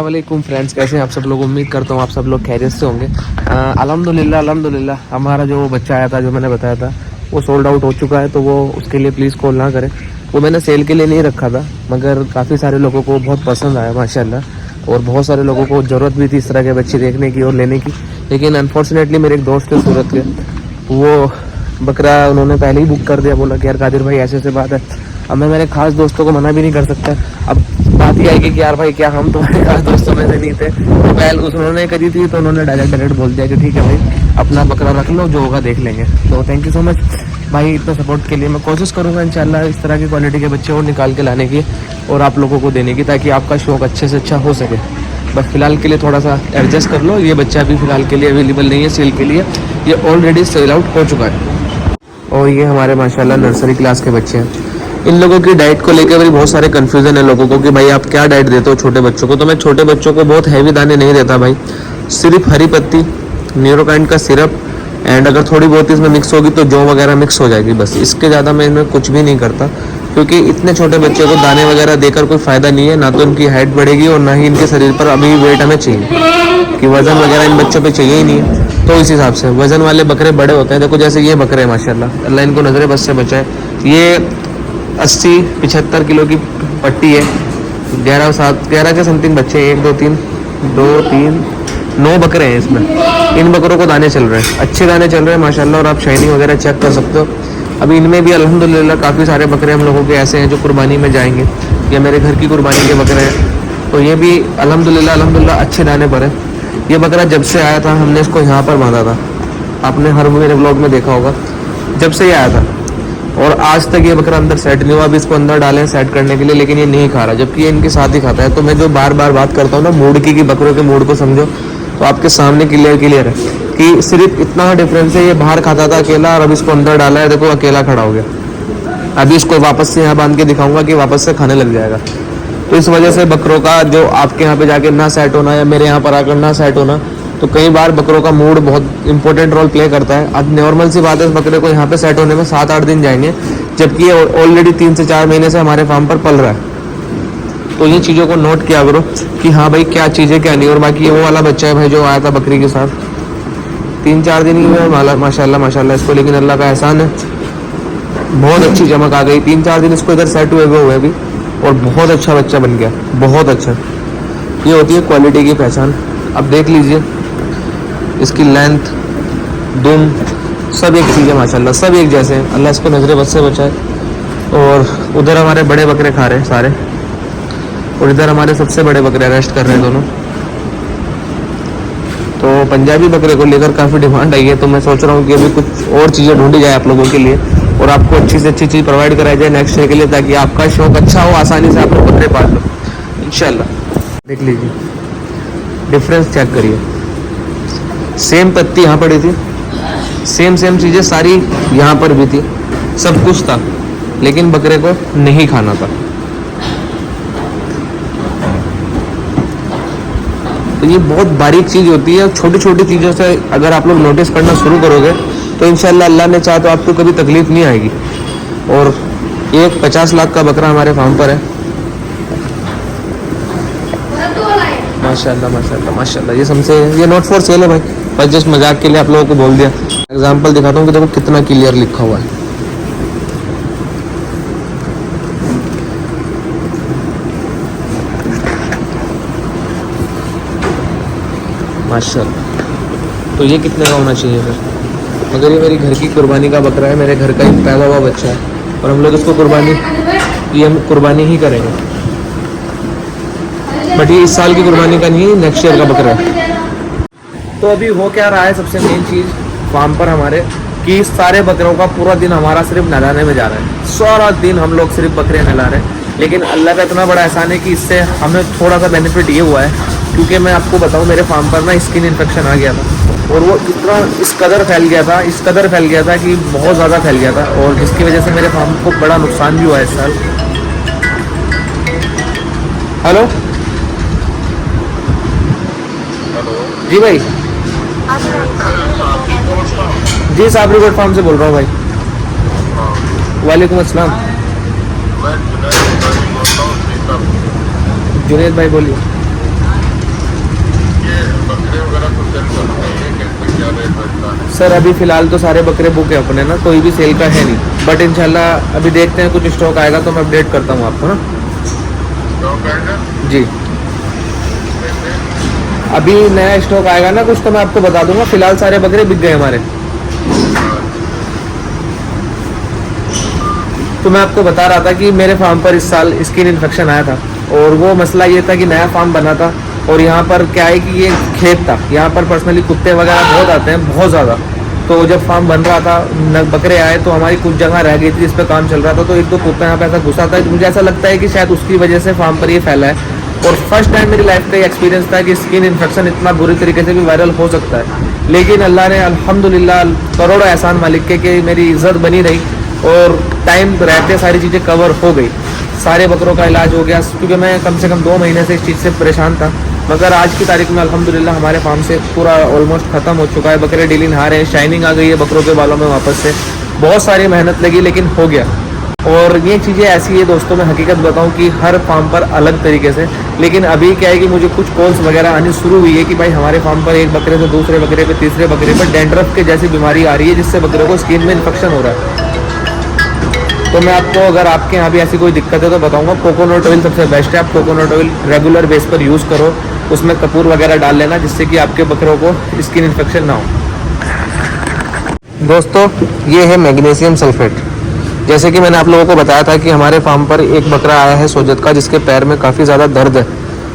वालेकुम फ्रेंड्स, कैसे हैं आप सब लोग। उम्मीद करता हूँ आप सब लोग खैरियत से होंगे। अल्हम्दुलिल्लाह हमारा जो बच्चा आया था, जो मैंने बताया था, वो सोल्ड आउट हो चुका है। तो वो उसके लिए प्लीज़ कॉल ना करें। वो मैंने सेल के लिए नहीं रखा था, मगर काफ़ी सारे लोगों को बहुत पसंद आया माशाल्लाह। और बहुत सारे लोगों को ज़रूरत भी थी इस तरह के बच्चे देखने की और लेने की। लेकिन अनफॉर्चुनेटली मेरे एक दोस्त के सूरत के वो बकरा उन्होंने पहले ही बुक कर दिया। बोला कि यार कादिर भाई ऐसे बात है। अब मैं मेरे खास दोस्तों को मना भी नहीं कर सकता। अब बात ही आएगी कि यार भाई क्या हम तुम्हारे खास दोस्तों में से नहीं थे। तो पहले उन्होंने करी थी, तो उन्होंने डायरेक्ट बोल दिया कि ठीक है भाई अपना बकरा रख लो, जो होगा देख लेंगे। तो थैंक यू सो मच भाई इतना सपोर्ट के लिए। मैं कोशिश करूँगा इंशाल्लाह इस तरह की क्वालिटी के बच्चे और निकाल के लाने की और आप लोगों को देने की, ताकि आपका शौक अच्छे से अच्छा हो सके। बस फिलहाल के लिए थोड़ा सा एडजस्ट कर लो। ये बच्चा अभी फिलहाल के लिए अवेलेबल नहीं है सेल के लिए, ये ऑलरेडी सेल आउट हो चुका है। और ये हमारे माशाल्लाह नर्सरी क्लास के बच्चे हैं। इन लोगों की डाइट को लेकर भी बहुत सारे कन्फ्यूज़न है लोगों को कि भाई आप क्या डाइट देते हो छोटे बच्चों को। तो मैं छोटे बच्चों को बहुत हैवी दाने नहीं देता भाई, सिर्फ हरी पत्ती, न्यूरोकाइंड का सिरप, एंड अगर थोड़ी बहुत इसमें मिक्स होगी तो जौ वगैरह मिक्स हो जाएगी। बस इसके ज़्यादा मैं इनमें कुछ भी नहीं करता, क्योंकि इतने छोटे बच्चे को दाने वगैरह देकर कोई फ़ायदा नहीं है। ना तो इनकी हाइट बढ़ेगी और ना ही इनके शरीर पर अभी वेट हमें चाहिए, कि वज़न वगैरह इन बच्चों पे चाहिए ही नहीं है। तो इस हिसाब से वज़न वाले बकरे बड़े होते हैं। देखो जैसे ये बकरे हैं माशाल्लाह, अल्लाह इनको नज़र बस से बचाए। ये 80-75 किलो की पट्टी है। 11 के समथिंग बच्चे, 1 2 3 2 3 9 बकरे हैं इसमें। इन बकरों को दाने चल रहे हैं, अच्छे दाने चल रहे हैं माशाल्लाह। और आप शाइनिंग वगैरह चेक कर सकते हो। अभी इनमें भी अल्हम्दुलिल्लाह काफ़ी सारे बकरे हम लोगों के ऐसे हैं जो कुर्बानी में जाएंगे। ये मेरे घर की कुर्बानी के बकरे हैं, तो ये भी अल्हम्दुलिल्लाह अच्छे दाने पर है। ये बकरा जब से आया था हमने इसको यहाँ पर बांधा था, आपने हर मेरे ब्लॉग में देखा होगा, जब से ये आया था। और आज तक ये बकरा अंदर सेट नहीं हुआ। अभी इसको अंदर डाले हैं सेट करने के लिए, लेकिन ये नहीं खा रहा, जबकि ये इनके साथ ही खाता है। तो मैं जो बार बार बात करता हूँ ना मूड की, कि बकरों के मूड को समझो, तो आपके सामने क्लियर है कि सिर्फ इतना डिफरेंस है। ये बाहर खाता था अकेला, और अब इसको अंदर डाला है, देखो अकेला खड़ा हो गया। अभी इसको वापस से यहाँ बांध के दिखाऊंगा कि वापस से खाने लग जाएगा। तो इस वजह से बकरों का जो आपके यहाँ पे जाके ना सेट होना या मेरे यहाँ पर आकर ना सेट होना, तो कई बार बकरों का मूड बहुत इंपॉर्टेंट रोल प्ले करता है। अब नॉर्मल सी बात है, इस बकरे को यहाँ पे सेट होने में 7-8 दिन जाएंगे, जबकि ये ऑलरेडी 3 से 4 महीने से हमारे फार्म पर पल रहा है। तो ये चीज़ों को नोट किया करो कि हाँ भाई क्या चीज़ें क्या नहीं। और बाकी ये वो वाला बच्चा है भाई जो आया था बकरी के साथ, 3-4 दिन ही हुए माशाल्लाह इसको, लेकिन अल्लाह का एहसान है बहुत अच्छी चमक आ गई। 3-4 दिन इसको इधर सेट हुए अभी, और बहुत अच्छा बच्चा बन गया, बहुत अच्छा। ये होती है क्वालिटी की पहचान। अब देख लीजिए इसकी लेंथ, दुम, सब एक चीज़ है माशाल्लाह, सब एक जैसे हैं। अल्लाह इसको नजरे बद से बचाए। और उधर हमारे बड़े बकरे खा रहे हैं सारे, और इधर हमारे सबसे बड़े बकरे रेस्ट कर रहे हैं दोनों। तो पंजाबी बकरे को लेकर काफ़ी डिमांड आई है, तो मैं सोच रहा हूँ कि अभी कुछ और चीज़ें ढूंढी जाए आप लोगों के लिए, और आपको अच्छी से अच्छी चीज़ प्रोवाइड कराई जाए नेक्स्ट डे के लिए, ताकि आपका शौक अच्छा हो, आसानी से आप लोग बकरे पाल लो इंशाल्लाह। देख लीजिए डिफरेंस चेक करिए। सेम पत्ती यहाँ पड़ी थी, सेम चीज़ें सारी यहाँ पर भी थी, सब कुछ था, लेकिन बकरे को नहीं खाना था। तो ये बहुत बारीक चीज़ होती है। छोटी छोटी चीज़ों से अगर आप लोग नोटिस करना शुरू करोगे तो इंशाल्लाह अल्लाह ने चाहा तो आपको कभी तकलीफ नहीं आएगी। और एक 50 लाख का बकरा हमारे फार्म पर है माशाल्लाह। ये सबसे, ये नॉट फॉर सेल है भाई, बस जस्ट मजाक के लिए आप लोगों को बोल दिया। एग्जाम्पल दिखाता हूँ कि देखो कितना क्लियर लिखा हुआ है। माशाल्लाह। तो ये कितने का होना चाहिए फिर? मगर ये मेरी घर की कुर्बानी का बकरा है, मेरे घर का ही पैदा हुआ बच्चा है, और हम लोग इसको कुर्बानी ही करेंगे। बट ये इस साल की कुर्बानी का नहीं है, नेक्स्ट ईयर का बकरा है। तो अभी हो क्या रहा है, सबसे मेन चीज़ फार्म पर हमारे, कि सारे बकरों का पूरा दिन हमारा सिर्फ नहलाने में जा रहा है। सारा दिन हम लोग सिर्फ बकरे नहला रहे हैं। लेकिन अल्लाह का इतना बड़ा एहसान है कि इससे हमें थोड़ा सा बेनिफिट ये हुआ है, क्योंकि मैं आपको बताऊं मेरे फार्म पर ना स्किन इन्फेक्शन आ गया था, और वो इतना इस कदर फैल गया था कि बहुत ज़्यादा फैल गया था, और जिसकी वजह से मेरे फार्म को बड़ा नुकसान भी हुआ है इस साल। हेलो जी भाई, जी साबरी गोट फार्म से बोल रहा हूँ भाई। वालेकुम अस्सलाम। जुनैद भाई बोलिए। सर अभी फिलहाल तो सारे बकरे बुक है अपने ना, कोई भी सेल का है नहीं, बट इंशाल्लाह अभी देखते हैं, कुछ स्टॉक आएगा तो मैं अपडेट करता हूँ आपको ना। जी अभी नया स्टॉक आएगा ना कुछ तो मैं आपको बता दूंगा, फिलहाल सारे बकरे बिक गए हमारे। तो मैं आपको बता रहा था कि मेरे फार्म पर इस साल स्किन इन्फेक्शन आया था, और वो मसला ये था कि नया फार्म बना था, और यहाँ पर क्या है कि ये खेत था, यहाँ पर पर्सनली कुत्ते वगैरह बहुत आते हैं, बहुत ज़्यादा। तो जब फार्म बन रहा था बकरे आए तो हमारी कुछ जगह रह गई थी जिस पर काम चल रहा था, तो एक दो कुत्ता यहाँ पे ऐसा घुसा था, मुझे ऐसा लगता है कि शायद उसकी वजह से फार्म पर ये फैला है। और फर्स्ट टाइम मेरी लाइफ का एक्सपीरियंस था कि स्किन इन्फेक्शन इतना बुरी तरीके से भी वायरल हो सकता है, लेकिन अल्लाह ने अल्हम्दुलिल्लाह करोड़ों एहसान मालिक के कि मेरी इज्जत बनी रही और टाइम रहते सारी चीज़ें कवर हो गई, सारे बकरों का इलाज हो गया, क्योंकि मैं कम से कम 2 महीने से इस चीज़ से परेशान था। मगर आज की तारीख में अल्हम्दुलिल्लाह हमारे फार्म से पूरा ऑलमोस्ट ख़त्म हो चुका है, बकरे डेली नहा रहे हैं, शाइनिंग आ गई है बकरों के बालों में वापस से, बहुत सारी मेहनत लगी लेकिन हो गया। और ये चीज़ें ऐसी है दोस्तों, मैं हकीकत बताऊं कि हर फार्म पर अलग तरीके से, लेकिन अभी क्या है कि मुझे कुछ कॉल्स वगैरह आनी शुरू हुई है कि भाई हमारे फार्म पर एक बकरे से दूसरे बकरे पे तीसरे बकरे पर डैंड्रफ के जैसी बीमारी आ रही है, जिससे बकरों को स्किन में इन्फेक्शन हो रहा है। तो मैं आपको, अगर आपके यहाँ भी ऐसी कोई दिक्कत है तो बताऊंगा, कोकोनट ऑयल सबसे बेस्ट है। आप कोकोनट ऑयल रेगुलर बेस पर यूज़ करो, उसमें कपूर वगैरह डाल लेना, जिससे कि आपके बकरों को स्किन इन्फेक्शन ना हो। दोस्तों ये है मैग्नीशियम सल्फेट। जैसे कि मैंने आप लोगों को बताया था कि हमारे फार्म पर एक बकरा आया है सोजत का, जिसके पैर में काफ़ी ज़्यादा दर्द है,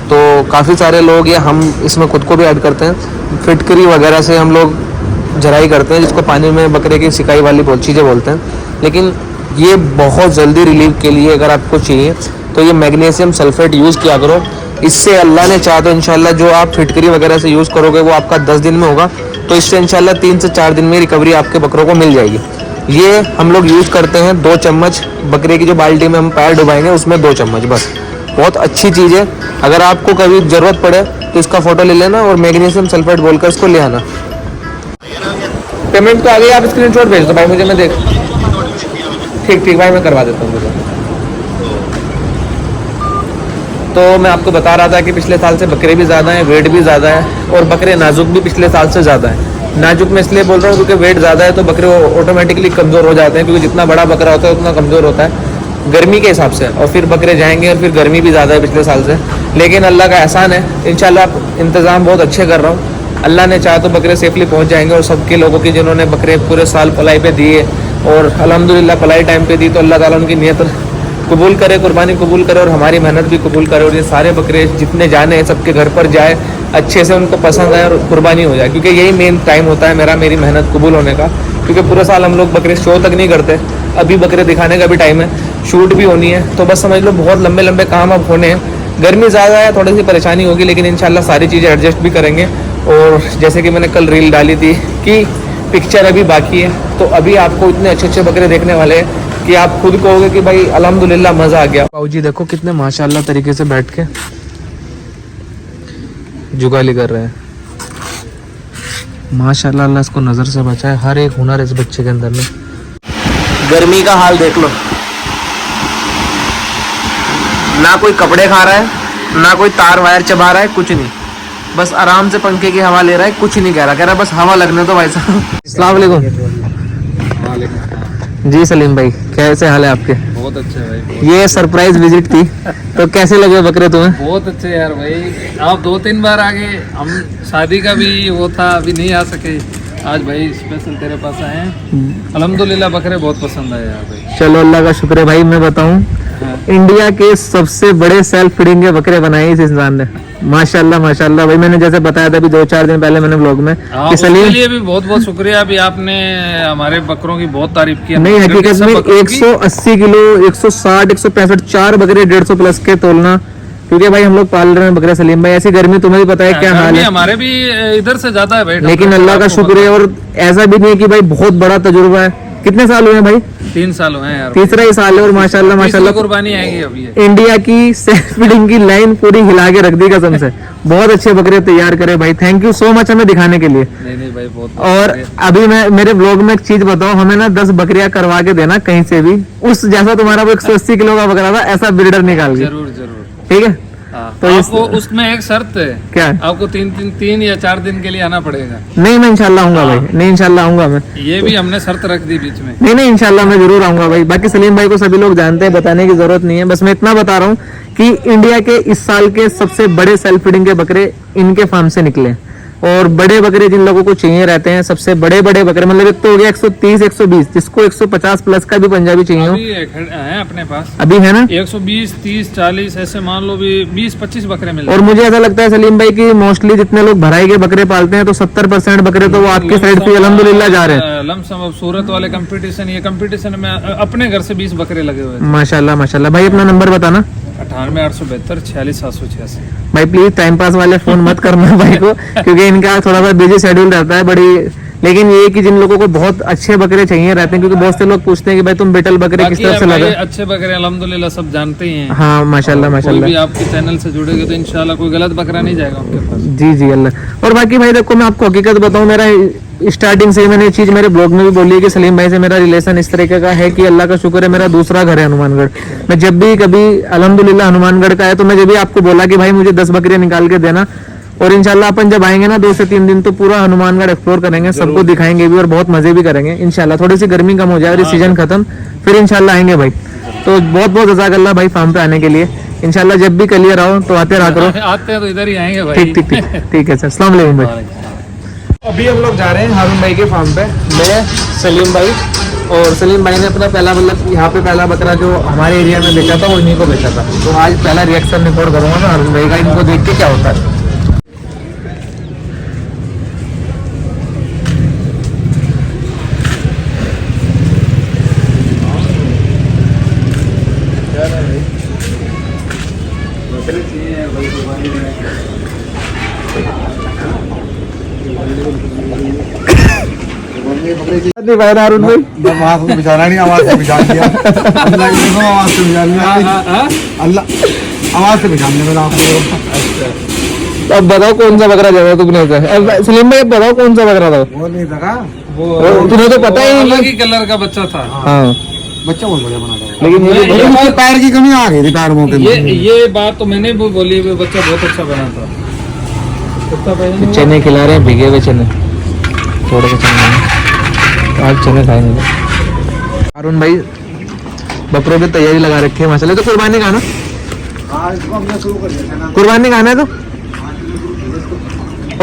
तो काफ़ी सारे लोग या हम इसमें खुद को भी ऐड करते हैं, फिटकरी वगैरह से हम लोग जराई करते हैं, जिसको पानी में बकरे की सिकाई वाली चीज़ें बोलते हैं। लेकिन ये बहुत जल्दी रिलीव के लिए अगर आपको चाहिए तो ये मैग्नीशियम सल्फेट यूज़ किया करो। इससे अल्लाह ने चाहा तो इंशाल्लाह जो आप फिटकरी वगैरह से यूज़ करोगे वो आपका 10 दिन में होगा, तो इससे इंशाल्लाह 3 से 4 दिन में रिकवरी आपके बकरों को मिल जाएगी। ये हम लोग यूज़ करते हैं 2 चम्मच, बकरे की जो बाल्टी में हम पैर डुबाएंगे उसमें 2 चम्मच बस। बहुत अच्छी चीज़ है, अगर आपको कभी ज़रूरत पड़े तो इसका फ़ोटो ले लेना और मैग्नीशियम सल्फेट बोलकर इसको ले आना। पेमेंट तो आ गई, आप स्क्रीनशॉट भेज दो भाई मुझे, मैं देख। ठीक भाई मैं करवा देता हूँ मुझे। तो मैं आपको बता रहा था कि पिछले साल से बकरे भी ज़्यादा हैं, वेट भी ज़्यादा है, और बकरे नाजुक भी पिछले साल से ज़्यादा है। नाजुक मैं इसलिए बोल रहा हूँ क्योंकि वेट ज़्यादा है तो बकरे ऑटोमेटिकली कमज़ोर हो जाते हैं, क्योंकि जितना बड़ा बकरा होता है उतना कमज़ोर होता है गर्मी के हिसाब से, और फिर बकरे जाएंगे और फिर गर्मी भी ज़्यादा है पिछले साल से। लेकिन अल्लाह का एहसान है, इंशाल्लाह इंतज़ाम बहुत अच्छे कर रहा हूँ। अल्लाह ने चाहा तो बकरे सेफली पहुँच जाएंगे, और सबके लोगों की जिन्होंने बकरे पूरे साल पलाई पे दिए और अल्हम्दुलिल्लाह पलाई टाइम पे दी, तो अल्लाह ताला उनकी नियत कबूल करे, कुर्बानी कबूल करे और हमारी मेहनत भी कबूल करे, और ये सारे बकरे जितने जाने हैं सबके घर पर जाए, अच्छे से उनको पसंद आए और कुर्बानी हो जाए, क्योंकि यही मेन टाइम होता है मेरी मेहनत कबूल होने का। क्योंकि पूरे साल हम लोग बकरे शो तक नहीं करते, अभी बकरे दिखाने का भी टाइम है, शूट भी होनी है, तो बस समझ लो बहुत लंबे लंबे काम अब होने हैं। गर्मी ज़्यादा है, थोड़ी सी परेशानी होगी, लेकिन इंशाल्लाह सारी चीज़ें एडजस्ट भी करेंगे। और जैसे कि मैंने कल रील डाली थी कि पिक्चर अभी बाकी है, तो अभी आपको इतने अच्छे अच्छे बकरे देखने वाले हैं कि आप खुद कहोगे कि भाई अल्हम्दुलिल्लाह मज़ा आ गया। बाबूजी देखो कितने माशाल्लाह तरीके से बैठ के जुगाली कर रहे हैं, माशाल्लाह, अल्लाह इसको नज़र से बचाए। हर एक हुनर इस बच्चे के अंदर में। गर्मी का हाल देख लो, ना कोई कपड़े खा रहा है, ना कोई तार वायर चबा रहा है, कुछ नहीं, बस आराम से पंखे की हवा ले रहा है, कुछ नहीं कह रहा बस हवा लगने दो भाई साहब। अस्सलाम वालेकुम। जी सलीम भाई, कैसे हाल है आपके? बहुत अच्छे भाई। ये सरप्राइज विजिट थी, तो कैसे लगे बकरे तुम्हें? बहुत अच्छे यार भाई, आप 2-3 बार आ गए, हम शादी का भी वो था अभी नहीं आ सके, आज भाई स्पेशल तेरे पास आए हैं। अल्हम्दुलिल्लाह बकरे बहुत पसंद आए यार भाई। चलो अल्लाह का शुक्र है भाई। मैं बताऊं, इंडिया के सबसे बड़े सेल्फ फीडिंग के बकरे बनाए इस इंसान ने, माशाल्लाह माशाल्लाह भाई। मैंने जैसे बताया था अभी 2-4 दिन पहले मैंने ब्लॉग में कि सलीम के लिए भी बहुत बहुत शुक्रिया, अभी आपने हमारे बकरों की बहुत तारीफ की। नहीं, हकीकत में 180 किलो 160 165 4 बकरे 150 प्लस के तोलना, क्योंकि भाई हम लोग पाल रहे हैं बकरे सलीम भाई। ऐसी गर्मी तुम्हें भी पता है क्या हाल है, हमारे भी इधर से ज्यादा है भाई, लेकिन अल्लाह का शुक्र है। और ऐसा भी नहीं है कि भाई बहुत बड़ा तजुर्बा है। कितने साल हुए हैं भाई? 3 साल हुए हैं यार, तीसरा ही साल है, और माशाल्लाह माशाल्लाह कुर्बानी आएगी अभी। इंडिया की सेल्फ फीडिंग की लाइन पूरी हिला के रख दी कसम से। बहुत अच्छे बकरे तैयार करे भाई, थैंक यू सो मच हमें दिखाने के लिए। नहीं भाई बहुत। और अभी मैं मेरे ब्लॉग में एक चीज बताऊं, हमें ना 10 बकरियां करवा के देना कहीं से भी, उस जैसा तुम्हारा वो 180 किलो का बकरा था ऐसा बिल्डर निकाल के। जरूर जरूर, ठीक है। हाँ, तो आपको उसमें एक शर्त है, क्या? आपको तीन या 4 दिन के लिए आना पड़ेगा। नहीं मैं इंशाल्लाह आऊंगा भाई, नहीं इंशाल्लाह आऊंगा मैं। ये भी हमने शर्त रख दी बीच में। नहीं इंशाल्लाह मैं जरूर आऊंगा भाई। बाकी सलीम भाई को सभी लोग जानते हैं, बताने की जरूरत नहीं है। बस मैं इतना बता रहा हूँ कि इंडिया के इस साल के सबसे बड़े सेल्फ फीडिंग के बकरे इनके फार्म से निकले। और बड़े बकरे जिन लोगों को चाहिए रहते हैं, सबसे बड़े बकरे, मतलब एक तो हो गया 130 120, जिसको 150 प्लस का भी पंजाबी चाहिए हो, अभी है अपने पास, अभी है ना। 120 30 40 ऐसे मान लो भी 20-25 बकरे मिल। और मुझे ऐसा लगता है सलीम भाई की मोस्टली जितने लोग भराई के बकरे पालते हैं तो 70% बकरे तो वो आपकी साइड पे अल्हम्दुलिल्लाह जा रहे हैं। लमसम अब सूरत वाले कंपटीशन, ये कंपटीशन में अपने घर से 20 बकरे लगे हुए थे। माशाल्लाह माशाल्लाह। भाई अपना नंबर बताना। 98 872 46 786। भाई प्लीज टाइम पास वाले फोन मत करना भाई को, क्योंकि इनका थोड़ा सा बिजी शेड्यूल रहता है बड़ी। लेकिन ये कि जिन लोगों को बहुत अच्छे बकरे चाहिए रहते हैं, क्योंकि बहुत से लोग पूछते हैं कि भाई तुम बेटल बकरे किस तरह से लगा। अच्छे बकरे अल्हम्दुलिल्लाह सब जानते ही हैं। हाँ माशाल्लाह कोई माशाल्लाह। भी आपके चैनल से जुड़ेगा तो इंशाल्लाह कोई गलत बकरा नहीं जाएगा उनके पास। जी अल्लाह। और बाकी भाई देखो मैं आपको हकीकत बताऊं, मेरा स्टार्टिंग से ही मैंने ये चीज मेरे ब्लॉग में भी बोली है कि सलीम भाई से मेरा रिलेशन इस तरीके का है कि अल्लाह का शुक्र है मेरा दूसरा घर है हनुमानगढ़। मैं जब भी कभी अल्हम्दुलिल्लाह हनुमानगढ़ का है तो मैं जब भी आपको बोला कि भाई मुझे 10 बकरियां निकाल के देना, और इंशाल्लाह अपन जब आएंगे ना 2 से 3 दिन तो पूरा हनुमानगढ़ एक्सप्लोर करेंगे, सबको दिखाएंगे भी और बहुत मजे भी करेंगे इंशाल्लाह। थोड़ी सी गर्मी कम हो जाए और ये सीजन खत्म, फिर इंशाल्लाह आएंगे भाई। तो बहुत बहुत जज़ाकल्लाह भाई फार्म पे आने के लिए। इंशाल्लाह जब भी क्लियर आओ तो आते रहा करो। आते हैं तो इधर ही आएंगे भाई। ठीक ठीक ठीक ठीक है सर, अस्सलाम वालेकुम भाई। अभी हम लोग जा रहे हैं हारून भाई के फार्म पे, मैं सलीम भाई, और सलीम भाई ने अपना पहला मतलब यहाँ पे पहला बकरा जो हमारे एरिया में बेचा था वो इन्हीं को बेचा था। तो आज पहला रिएक्शन रिकॉर्ड करूंगा मैं हारून भाई का, इनको देख के क्या होता है। हारून भाई आवाज से बिछाना नहीं, आवाज से बिछा दिया। आवाज से बिछा दिया, अल्लाह आवाज से बिछाने में आपको। अब बताओ कौन सा बकरा ज्यादा तुमने होता है। सलीम भाई अब बताओ कौन सा बकरा था वो नहीं लगा, वो तुम्हें तो पता ही अलग नहीं। ही कलर का बच्चा था। हाँ बच्चा बहुत बढ़िया बना था, लेकिन मुझे मुझे पैर की कमी आ गई थी, पैर मुंह के। ये बात तो मैंने भी बोली, वो बच्चा बहुत अच्छा बना था। कुत्ता पहले नहीं चने खिला रहे हैं, भीगे हुए चने, थोड़े से चने आज चने खाएंगे। हारून भाई बकरों की तैयारी लगा रखी है माशाल्लाह। तो कुर्बानी का ना, हाँ इसको हमने शुरू कर दिया था। कुर्बानी खाना है तो,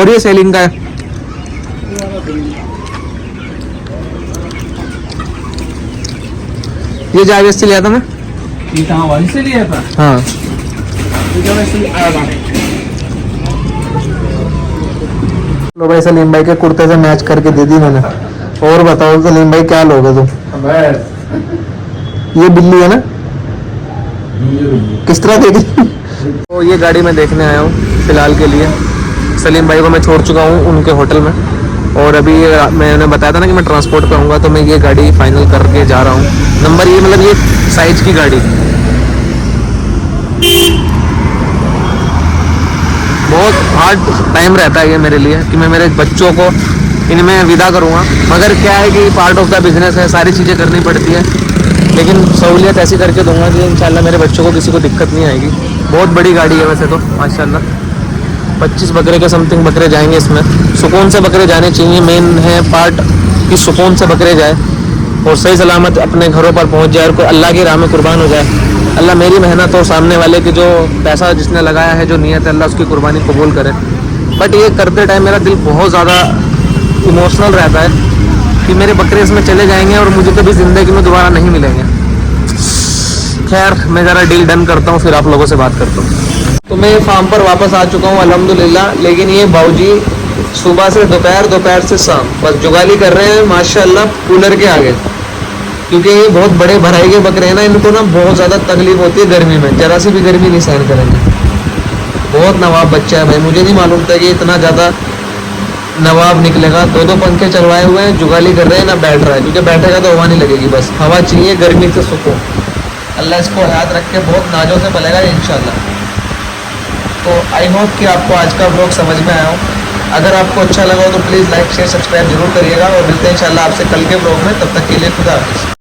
और ये सेलिंग का है। ये जावेद से लिया था मैं। ये कहाँ वहीं से लिया था? हाँ लो भाई, सलीम भाई के कुर्ते से मैच करके दे दी मैंने। और बताओ सलीम भाई क्या लोगे तुम? ये बिल्ली है ना, किस तरह देखी? तो ये गाड़ी मैं देखने आया हूँ फिलहाल के लिए। सलीम भाई को मैं छोड़ चुका हूँ उनके होटल में, और अभी मैंने बताया था ना कि मैं ट्रांसपोर्ट पे आऊँगा, तो मैं ये गाड़ी फाइनल करके जा रहा हूँ। नंबर ये मतलब ये साइज की गाड़ी, बहुत हार्ड टाइम रहता है ये मेरे लिए कि मैं मेरे बच्चों को इनमें विदा करूँगा। मगर क्या है कि पार्ट ऑफ द बिजनेस है, सारी चीज़ें करनी पड़ती है, लेकिन सहूलियत ऐसी करके दूंगा कि इंशाल्लाह मेरे बच्चों को किसी को दिक्कत नहीं आएगी। बहुत बड़ी गाड़ी है वैसे तो माशाल्लाह, 25 बकरे के समथिंग बकरे जाएंगे इसमें। सुकून से बकरे जाने चाहिए, मेन है पार्ट कि सुकून से बकरे जाए और सही सलामत अपने घरों पर पहुंच जाए और कोई अल्लाह की राह में कुर्बान हो जाए। अल्लाह मेरी मेहनत और सामने वाले की जो पैसा जिसने लगाया है, जो नीयत है, अल्लाह उसकी कुर्बानी कबूल करे। बट ये करते टाइम मेरा दिल बहुत ज़्यादा इमोशनल रहता है कि मेरे बकरे इसमें चले जाएंगे और मुझे कभी ज़िंदगी में दोबारा नहीं मिलेंगे। खैर मैं ज़रा डील डन करता हूँ, फिर आप लोगों से बात करता हूँ। तो मैं फार्म पर वापस आ चुका हूँ अल्हम्दुलिल्लाह, लेकिन ये बाऊजी सुबह से दोपहर, दोपहर से शाम बस जुगाली कर रहे हैं माशाल्लाह कूलर के आगे, क्योंकि ये बहुत बड़े भराई के बकरे हैं ना, इनको ना बहुत ज़्यादा तकलीफ होती है गर्मी में, जरा सी भी गर्मी नहीं सहन करेंगे। बहुत नवाब बच्चा है भाई, मुझे नहीं मालूम था कि इतना ज़्यादा नवाब निकलेगा। 2 पंखे चलवाए हुए हैं, जुगाली कर रहे हैं, ना बैठ रहा है, क्योंकि बैठेगा तो हवा नहीं लगेगी, बस हवा चाहिए, गर्मी से सुकून। अल्लाह इसको याद रख के बहुत नाजों से पलेगा इंशाल्लाह। तो आई होप कि आपको आज का ब्लॉग समझ में आया हो। अगर आपको अच्छा लगा हो तो प्लीज़ लाइक शेयर सब्सक्राइब जरूर करिएगा, और मिलते हैं इंशाल्लाह आपसे कल के ब्लॉग में। तब तक के लिए खुदा हाफिज़।